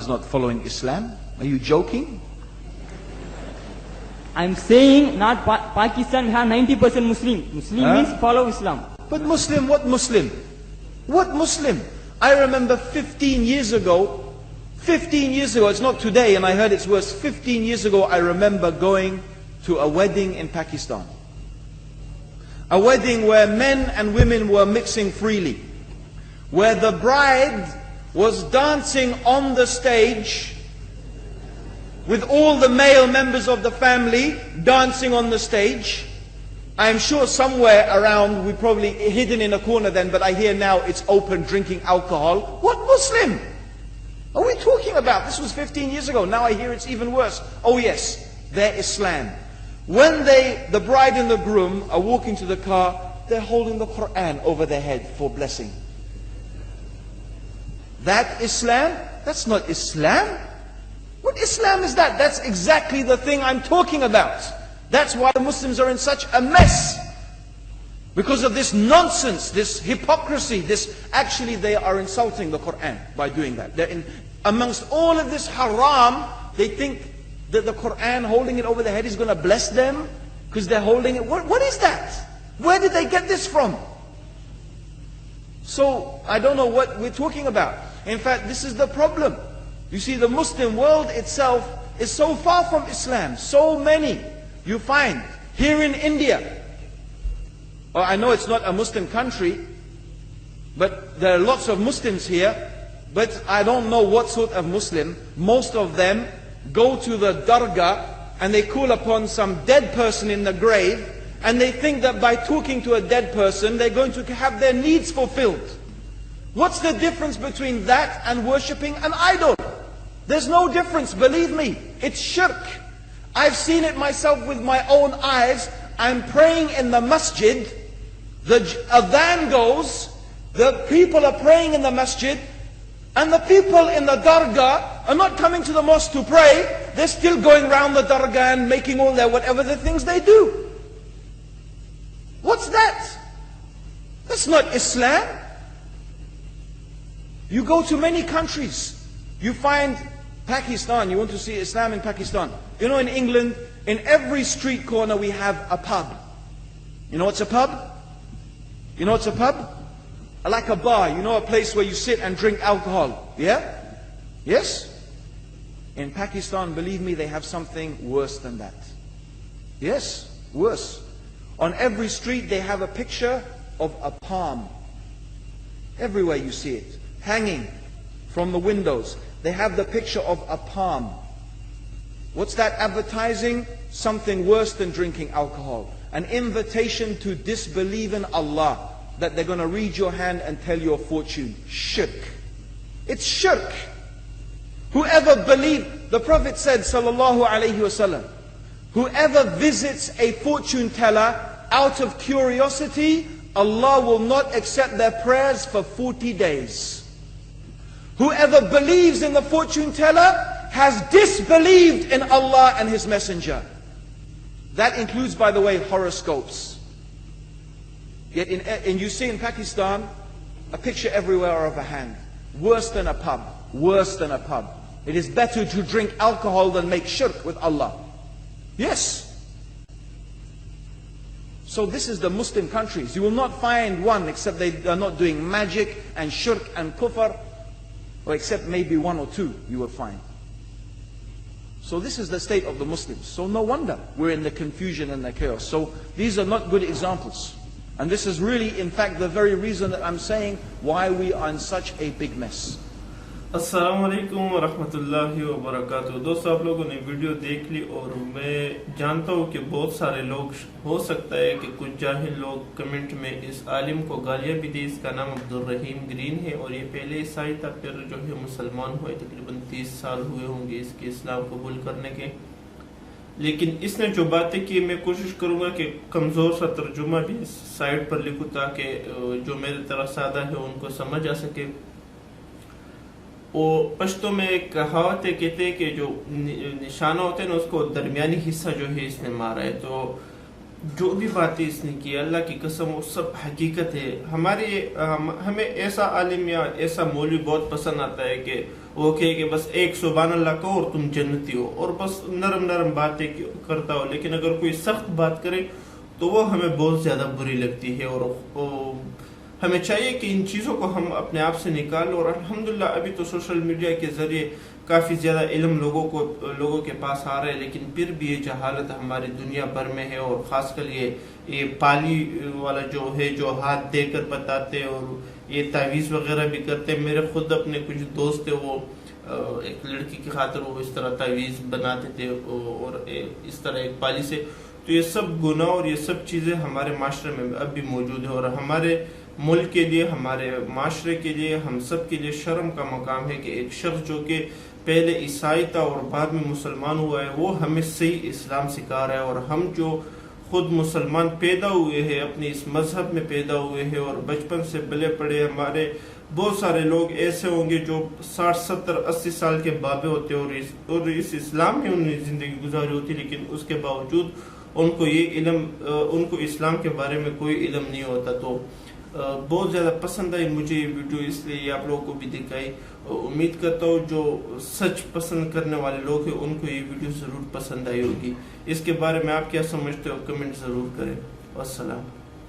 Pakistan's not following Islam? Are you joking? I'm saying not Pakistan have 90% Muslim. Muslim means follow Islam. But Muslim, what Muslim? What Muslim? I remember 15 years ago, it's not today and I heard it's worse, 15 years ago I remember going to a wedding in Pakistan. A wedding where men and women were mixing freely. Where the bride was dancing on the stage with all the male members of the family dancing on the stage. I'm sure somewhere around, we probably hidden in a corner then, but I hear now it's open, drinking alcohol. What Muslim are we talking about? This was 15 years ago. Now I hear it's even worse. Oh yes, they're Islam. When the bride and the groom are walking to the car, they're holding the Quran over their head for blessing. That Islam? That's not Islam. What Islam is that? That's exactly the thing I'm talking about. That's why the Muslims are in such a mess. Because of this nonsense, this hypocrisy, actually they are insulting the Quran by doing that. Amongst all of this haram, they think that the Quran holding it over their head is going to bless them because they're holding it. What is that? Where did they get this from? So I don't know what we're talking about. In fact, this is the problem. You see, the Muslim world itself is so far from Islam. So many you find here in India. Well, I know it's not a Muslim country, but there are lots of Muslims here. But I don't know what sort of Muslim. Most of them go to the dargah and they call upon some dead person in the grave, and they think that by talking to a dead person they're going to have their needs fulfilled. What's the difference between that and worshipping an idol? There's no difference, believe me. It's shirk. I've seen it myself with my own eyes. I'm praying in the masjid, the adhan goes, the people are praying in the masjid, and the people in the dargah are not coming to the mosque to pray, they're still going around the dargah and making all their whatever the things they do. What's that? That's not Islam. You go to many countries, you find Pakistan, you want to see Islam in Pakistan. You know, in England, in every street corner we have a pub. You know what's a pub? You know what's a pub? Like a bar, you know, a place where you sit and drink alcohol. Yeah? Yes? In Pakistan, believe me, they have something worse than that. Yes, worse. On every street they have a picture of a palm. Everywhere you see it, hanging from the windows. They have the picture of a palm. What's that advertising? Something worse than drinking alcohol. An invitation to disbelieve in Allah, that they're going to read your hand and tell your fortune. Shirk. It's shirk. Whoever believes, the Prophet said, sallallahu alaihi wasallam, whoever visits a fortune teller out of curiosity, Allah will not accept their prayers for 40 days. Whoever believes in the fortune teller has disbelieved in Allah and His Messenger. That includes, by the way, horoscopes. Yet you see in Pakistan, a picture everywhere of a hand. Worse than a pub. Worse than a pub. It is better to drink alcohol than make shirk with Allah. Yes. So this is the Muslim countries. You will not find one except they are not doing magic and shirk and kufr, or except maybe one or two you will find. So this is the state of the Muslims. So no wonder we're in the confusion and the chaos. So these are not good examples. And this is really, in fact, the very reason that I'm saying why we are in such a big mess. अस्सलाम वालेकुम वरहमतुल्लाहि वबरकातुहू। दोस्तों, आप लोगों ने video देख ली और मैं जानता हूँ कि बहुत सारे लोग, हो सकता है कि कुछ जाहिल लोग कमेंट में इस आलिम को गालियाँ भी दी। इसका नाम अब्दुल रहीम ग्रीन है और ये पहले ईसाई था, फिर जो है मुसलमान हुए। तकरीबन 30 साल हुए होंगे इसके इस्लाम कबूल करने के। लेकिन इसने जो बातें की, मैं कोशिश करूंगा कि कमजोर सा तर्जुमा भी साइड पर लिखूं ताकि जो मेरे तरह सादा है उनको समझ आ सके। वो पश्तो में एक कहावत है, कहते हैं कि जो निशाना होते हैं ना, उसको दरमियानी हिस्सा जो है इसने मारा है। तो जो भी बातें इसने की, अल्लाह की कसम, वो सब हकीकत है। हमें ऐसा आलिम या ऐसा मौलवी बहुत पसंद आता है कि وہ کہے کہ بس ایک سبحان اللہ کہو اور تم جنتی ہو، اور بس نرم نرم باتیں کرتا ہو، لیکن اگر کوئی سخت بات کرے تو وہ ہمیں بہت زیادہ بری لگتی ہے، اور ہمیں چاہیے کہ ان چیزوں کو ہم اپنے آپ سے نکالیں. اور الحمدللہ ابھی تو سوشل میڈیا کے ذریعے کافی زیادہ علم لوگوں کے پاس آ رہا ہے، لیکن پھر بھی یہ جہالت ہماری دنیا بھر میں ہے. اور خاص کر یہ پالی والا جو ہے، جو ہاتھ دے کر بتاتے اور یہ تعویذ وغیرہ بھی کرتے. میرے خود اپنے کچھ دوست تھے، وہ ایک لڑکی کی خاطر وہ اس طرح تعویذ بناتے تھے اور اس طرح ایک پالی سے. تو یہ سب گناہ اور یہ سب چیزیں ہمارے معاشرے میں اب بھی موجود ہیں، اور ہمارے ملک کے لیے، ہمارے معاشرے کے لیے، ہم سب کے لیے شرم کا مقام ہے کہ ایک شخص جو کہ پہلے عیسائی تھا اور بعد میں مسلمان ہوا ہے، وہ ہمیں صحیح اسلام سکھا رہا ہے. اور ہم جو خود مسلمان پیدا ہوئے ہیں، اپنے اس مذہب میں پیدا ہوئے ہیں اور بچپن سے بلے پڑے، ہمارے بہت سارے لوگ ایسے ہوں گے جو 60 70 80 سال کے بابے ہوتے ہیں اور اس اسلام میں انہوں نے زندگی گزاری ہوتی، لیکن اس کے باوجود ان کو یہ علم، ان کو اسلام کے بارے میں کوئی علم نہیں ہوتا. تو بہت زیادہ پسند آئی مجھے یہ ویڈیو، اس لیے یہ آپ لوگوں کو بھی دکھائی. امید کرتا ہوں جو سچ پسند کرنے والے لوگ ہیں ان کو یہ ویڈیو ضرور پسند آئی ہوگی. اس کے بارے میں آپ کیا سمجھتے ہو کمنٹ ضرور کریں. والسلام.